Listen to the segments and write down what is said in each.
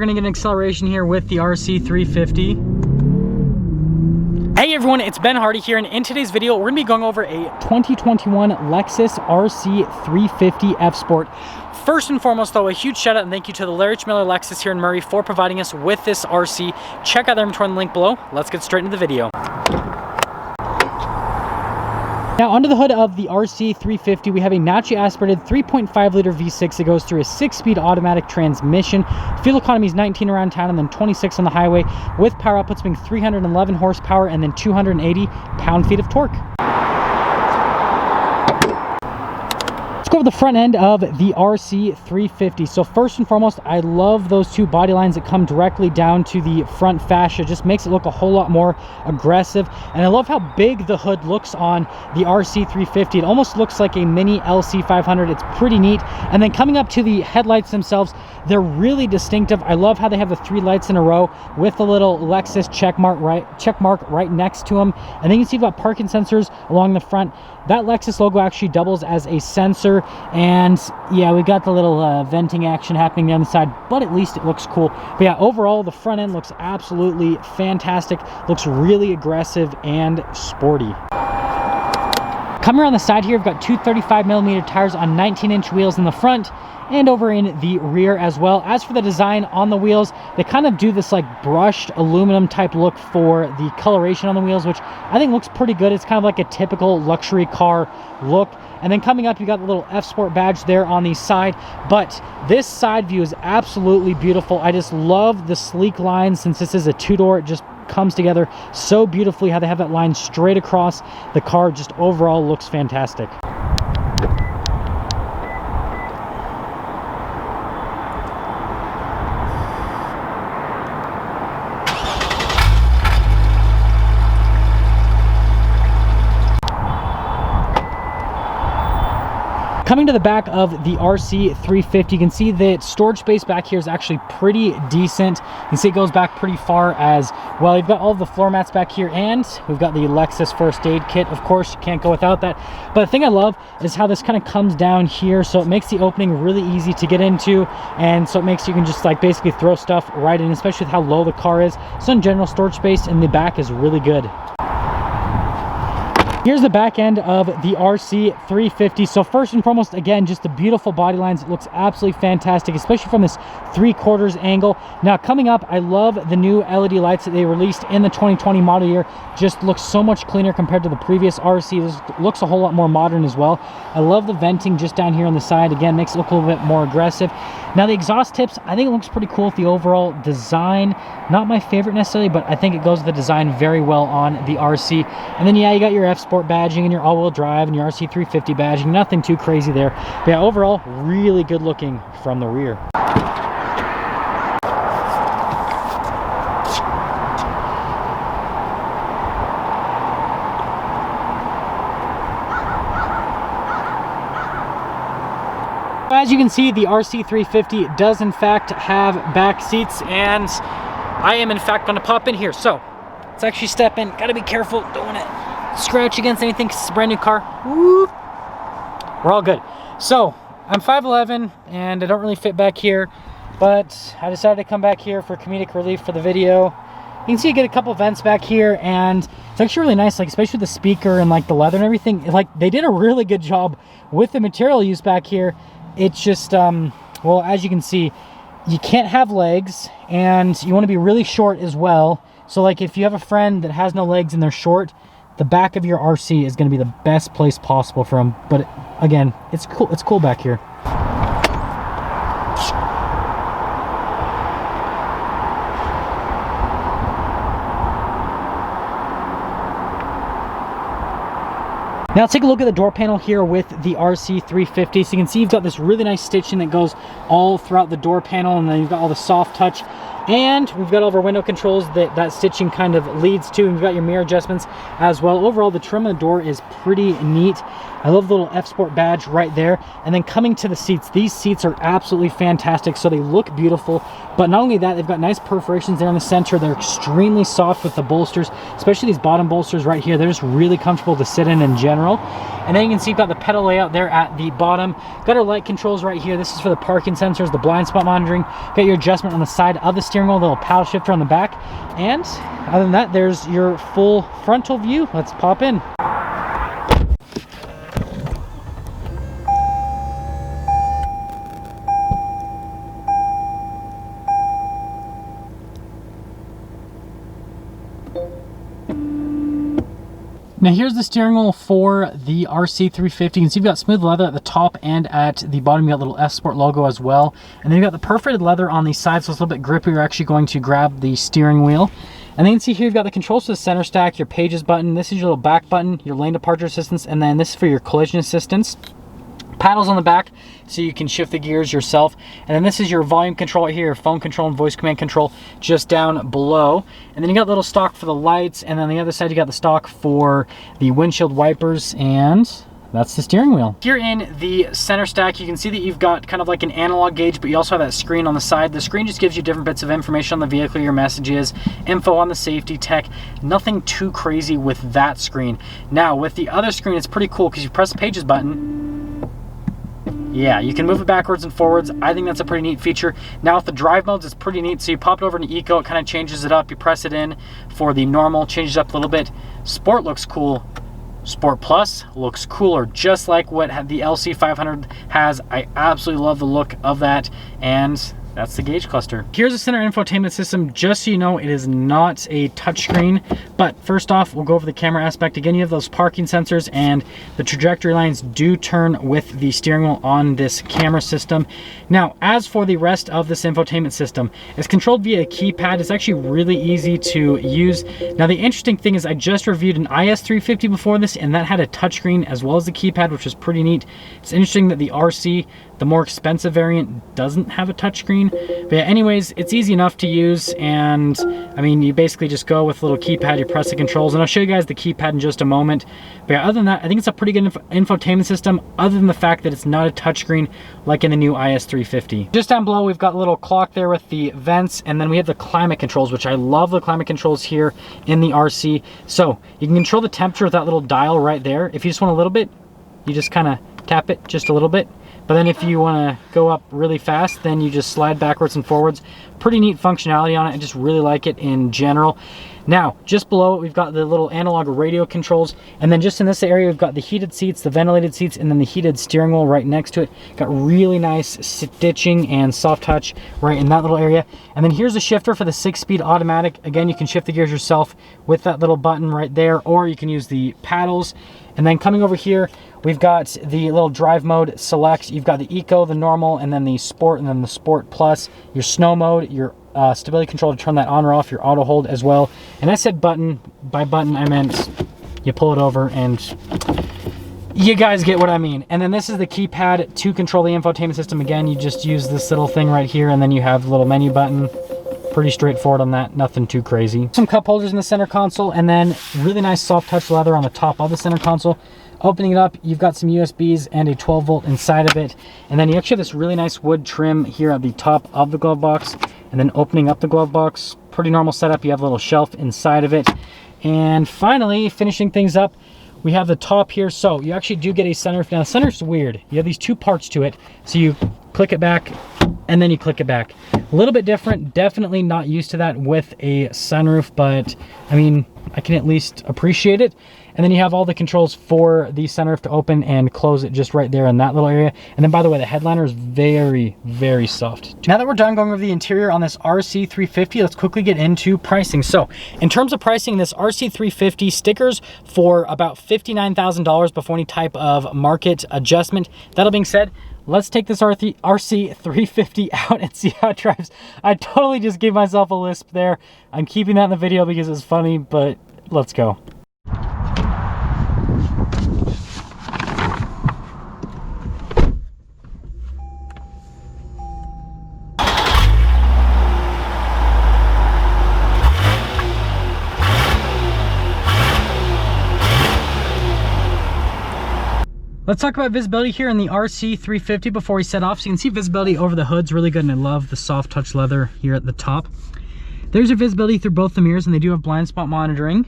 gonna get an acceleration here with the RC 350. Hey everyone, it's Ben Hardy here, and in today's video, we're gonna be going over a 2021 Lexus RC 350 F Sport. First and foremost though, a huge shout out and thank you to the Larry Miller Lexus here in Murray for providing us with this RC. Check out their inventory in the link below. Let's get straight into the video. Now, under the hood of the RC 350, we have a naturally aspirated 3.5 liter V6 that goes through a 6-speed automatic transmission. Fuel economy is 19 around town and then 26 on the highway, with power outputs being 311 horsepower and then 280 pound-feet of torque. Let's go over the front end of the RC 350. So first and foremost, I love those two body lines that come directly down to the front fascia. Just makes it look a whole lot more aggressive. And I love how big the hood looks on the RC 350. It almost looks like a mini LC 500. It's pretty neat. And then coming up to the headlights themselves, they're really distinctive. I love how they have the 3 lights in a row with the little Lexus check mark right next to them. And then you can see you've got parking sensors along the front. That Lexus logo actually doubles as a sensor. And yeah, we got the little venting action happening there on the side, but at least it looks cool. But yeah, overall, the front end looks absolutely fantastic. Looks really aggressive and sporty. Coming around the side here, we've got two 35mm tires on 19-inch wheels in the front and over in the rear as well. As for the design on the wheels, they kind of do this like brushed aluminum type look for the coloration on the wheels, which I think looks pretty good. It's kind of like a typical luxury car look. And then coming up, you got the little F Sport badge there on the side, but this side view is absolutely beautiful. I just love the sleek lines. Since this is a 2-door, it just comes together so beautifully how they have that line straight across the car. Just overall looks fantastic. Coming to the back of the RC 350, you can see that storage space back here is actually pretty decent. You can see it goes back pretty far as well. You've got all of the floor mats back here, and we've got the Lexus first aid kit. Of course, you can't go without that. But the thing I love is how this kind of comes down here, so it makes the opening really easy to get into, and so it makes you can just like basically throw stuff right in, especially with how low the car is. So in general, storage space in the back is really good. Here's the back end of the RC 350. So first and foremost, again, just the beautiful body lines. It looks absolutely fantastic, especially from this 3/4 angle. Now coming up, I love the new LED lights that they released in the 2020 model year. Just looks so much cleaner compared to the previous RC. This looks a whole lot more modern as well. I love the venting just down here on the side. Again, makes it look a little bit more aggressive. Now the exhaust tips, I think it looks pretty cool with the overall design. Not my favorite necessarily, but I think it goes with the design very well on the RC. And then yeah, you got your F Sport badging and your all-wheel drive and your RC 350 badging. Nothing too crazy there. But yeah, overall, really good looking from the rear. As you can see, the RC 350 does in fact have back seats, and I am in fact going to pop in here. So let's actually step in. Got to be careful, don't want to scratch against anything because it's a brand new car. Whoop. We're all good. So I'm 5'11", and I don't really fit back here, but I decided to come back here for comedic relief for the video. You can see you get a couple vents back here, and it's actually really nice, like especially the speaker and like the leather and everything. Like they did a really good job with the material used back here. It's just, well, as you can see, you can't have legs, and you want to be really short as well. So like if you have a friend that has no legs and they're short, the back of your RC is going to be the best place possible for them. But again, it's cool. It's cool back here. Now let's take a look at the door panel here with the RC 350. So you can see you've got this really nice stitching that goes all throughout the door panel, and then you've got all the soft touch. And we've got all of our window controls that stitching kind of leads to. And we've got your mirror adjustments as well. Overall, the trim on the door is pretty neat. I love the little F Sport badge right there. And then coming to the seats, these seats are absolutely fantastic. So they look beautiful. But not only that, they've got nice perforations there in the center. They're extremely soft with the bolsters, especially these bottom bolsters right here. They're just really comfortable to sit in general. And then you can see you've got the pedal layout there at the bottom. Got our light controls right here. This is for the parking sensors, the blind spot monitoring. Got your adjustment on the side of the steering wheel, the little paddle shifter on the back. And other than that, there's your full frontal view. Let's pop in. Now here's the steering wheel for the RC 350. You can see you've got smooth leather at the top and at the bottom. You got a little S Sport logo as well. And then you've got the perforated leather on the side, so it's a little bit grippy. You're actually going to grab the steering wheel. And then you can see here you've got the controls for the center stack, your pages button. This is your little back button, your lane departure assistance, and then this is for your collision assistance. Paddles on the back so you can shift the gears yourself. And then this is your volume control right here, phone control and voice command control just down below. And then you got little stock for the lights, and then on the other side you got the stock for the windshield wipers, and that's the steering wheel. Here in the center stack, you can see that you've got kind of like an analog gauge, but you also have that screen on the side. The screen just gives you different bits of information on the vehicle, your messages, info on the safety tech. Nothing too crazy with that screen. Now with the other screen, it's pretty cool because you press the pages button. Yeah, you can move it backwards and forwards. I think that's a pretty neat feature. Now with the drive modes, it's pretty neat. So you pop it over into Eco, it kind of changes it up. You press it in for the normal, changes it up a little bit. Sport looks cool. Sport Plus looks cooler, just like what the LC500 has. I absolutely love the look of that, and that's the gauge cluster. Here's the center infotainment system. Just so you know, it is not a touchscreen. But first off, we'll go over the camera aspect. Again, you have those parking sensors, and the trajectory lines do turn with the steering wheel on this camera system. Now, as for the rest of this infotainment system, it's controlled via a keypad. It's actually really easy to use. Now, the interesting thing is I just reviewed an IS350 before this, and that had a touchscreen as well as the keypad, which was pretty neat. It's interesting that the RC, the more expensive variant, doesn't have a touchscreen. But yeah, anyways, it's easy enough to use, and I mean, you basically just go with a little keypad, you press the controls, and I'll show you guys the keypad in just a moment. But yeah, other than that, I think it's a pretty good infotainment system, other than the fact that it's not a touchscreen like in the new IS350. Just down below, we've got a little clock there with the vents, and then we have the climate controls, which I love the climate controls here in the RC. So you can control the temperature with that little dial right there. If you just want a little bit, you just kind of tap it just a little bit. But then if you want to go up really fast, then you just slide backwards and forwards. Pretty neat functionality on it. I just really like it in general. Now, just below it, we've got the little analog radio controls. And then just in this area, we've got the heated seats, the ventilated seats, and then the heated steering wheel right next to it. Got really nice stitching and soft touch right in that little area. And then here's a shifter for the 6-speed automatic. Again, you can shift the gears yourself with that little button right there, or you can use the paddles. And then coming over here, we've got the little drive mode select. You've got the Eco, the normal, and then the Sport, and then the Sport Plus, your snow mode, your stability control to turn that on or off, your auto hold as well. And I said button. By button, I meant you pull it over, and you guys get what I mean. And then this is the keypad to control the infotainment system. Again, you just use this little thing right here, and then you have the little menu button. Pretty straightforward on that, nothing too crazy. Some cup holders in the center console, and then really nice soft touch leather on the top of the center console. Opening it up, you've got some USBs and a 12 volt inside of it. And then you actually have this really nice wood trim here at the top of the glove box. And then opening up the glove box, pretty normal setup. You have a little shelf inside of it. And finally, finishing things up, we have the top here. So you actually do get a sunroof. Now the sunroof's weird. You have these two parts to it. So you click it back, and then you click it back. A little bit different, definitely not used to that with a sunroof, but I mean, I can at least appreciate it. And then you have all the controls for the sunroof to open and close it just right there in that little area. And then by the way, the headliner is very, very soft. Now that we're done going over the interior on this RC350, let's quickly get into pricing. So in terms of pricing, this RC350 stickers for about $59,000 before any type of market adjustment. That being said, let's take this RC350 out and see how it drives. I totally just gave myself a lisp there. I'm keeping that in the video because it's funny, but let's go. Let's talk about visibility here in the RC350 before we set off. So you can see visibility over the hood's really good, and I love the soft touch leather here at the top. There's your visibility through both the mirrors, and they do have blind spot monitoring.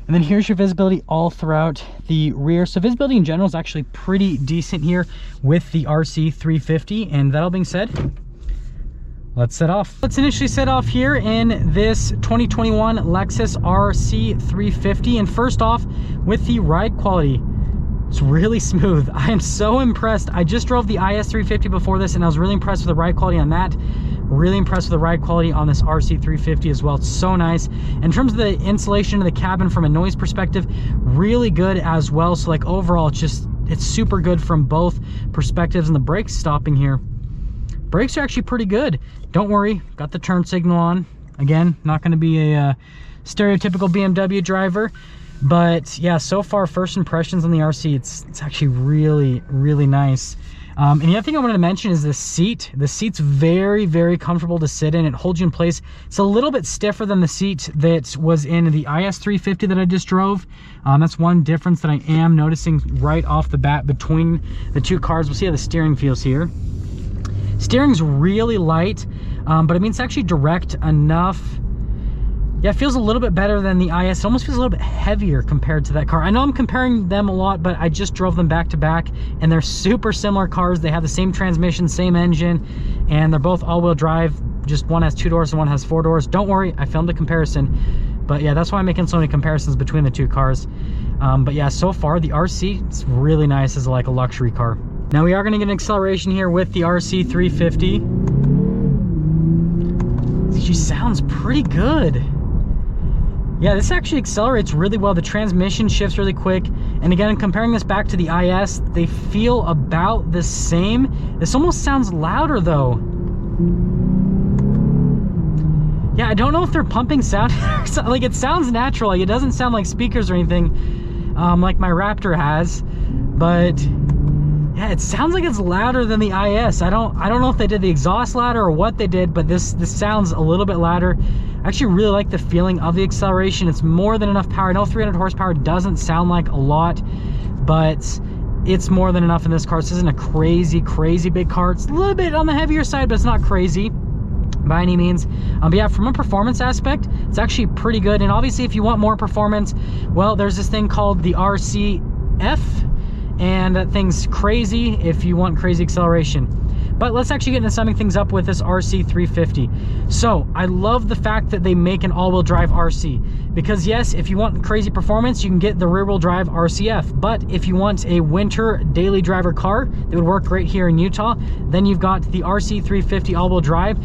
And And then here's your visibility all throughout the rear. So visibility in general is actually pretty decent here with the RC 350. And that all being said, let's set off. Let's initially set off here in this 2021 Lexus RC 350. And first off, with the ride quality, it's really smooth. I am so impressed. I just drove the IS 350 before this, and I was really impressed with the ride quality on that. Really impressed with the ride quality on this RC 350 as well. It's so nice. In terms of the insulation of the cabin from a noise perspective, really good as well. So like overall, it's super good from both perspectives. And the brake stopping here, brakes are actually pretty good. Don't worry, got the turn signal on. Again, not going to be a stereotypical BMW driver, but yeah, so far first impressions on the RC, it's actually really nice. And the other thing I wanted to mention is the seat. The seat's very comfortable to sit in. It holds you in place. It's a little bit stiffer than the seat that was in the IS 350 that I just drove. That's one difference that I am noticing right off the bat between the two cars. We'll see how the steering feels here. Steering's really light, but I mean, it's actually direct enough. Yeah, it feels a little bit better than the IS. It almost feels a little bit heavier compared to that car. I know I'm comparing them a lot, but I just drove them back to back, and they're super similar cars. They have the same transmission, same engine, and they're both all-wheel drive. Just one has 2 doors and one has 4 doors. Don't worry, I filmed a comparison. But yeah, that's why I'm making so many comparisons between the two cars. But yeah, so far, the RC, it's really nice as like a luxury car. Now we are gonna get an acceleration here with the RC 350. She sounds pretty good. Yeah, this actually accelerates really well. The transmission shifts really quick. And again, comparing this back to the IS, they feel about the same. This almost sounds louder though. Yeah, I don't know if they're pumping sound. Like, it sounds natural. Like, it doesn't sound like speakers or anything, like my Raptor has. But yeah, it sounds like it's louder than the IS. I don't know if they did the exhaust louder or what they did, but this sounds a little bit louder. I actually really like the feeling of the acceleration. It's more than enough power. I know 300 horsepower doesn't sound like a lot, but it's more than enough in this car. This isn't a crazy big car. It's a little bit on the heavier side, but it's not crazy by any means. But yeah, from a performance aspect, it's actually pretty good. And obviously, if you want more performance, well, there's this thing called the RCF, and that thing's crazy if you want crazy acceleration. But let's actually get into summing things up with this RC 350. So I love the fact that they make an all-wheel drive RC, because yes, if you want crazy performance, you can get the rear-wheel drive RCF. But if you want a winter daily driver car that would work great here in Utah, then you've got the RC 350 all-wheel drive.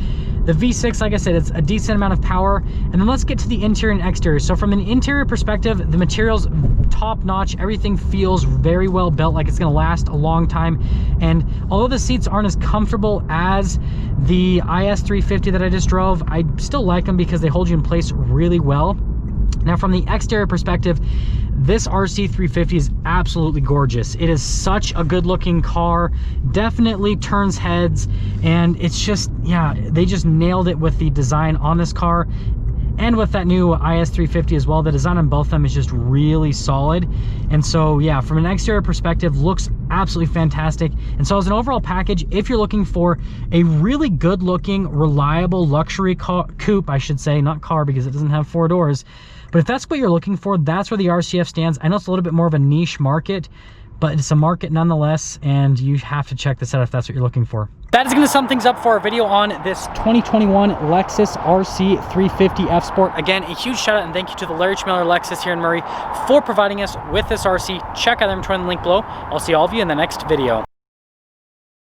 The V6, like I said, it's a decent amount of power. And then let's get to the interior and exterior. So from an interior perspective, the material's top notch. Everything feels very well built, like it's gonna last a long time. And although the seats aren't as comfortable as the IS 350 that I just drove, I still like them because they hold you in place really well. Now from the exterior perspective, this RC 350 is absolutely gorgeous. It is such a good looking car, definitely turns heads, and it's just, yeah, they just nailed it with the design on this car. And with that new IS 350 as well, the design on both of them is just really solid. And so yeah, from an exterior perspective, looks absolutely fantastic. And so as an overall package, if you're looking for a really good looking, reliable luxury coupe, I should say, not car because it doesn't have 4 doors, but if that's what you're looking for, that's where the RCF stands. I know it's a little bit more of a niche market, but it's a market nonetheless, and you have to check this out if that's what you're looking for. That is going to sum things up for our video on this 2021 Lexus RC 350 F Sport. Again, a huge shout out and thank you to the Larry Schmiller Lexus here in Murray for providing us with this RC. Check out them, join the link below. I'll see all of you in the next video.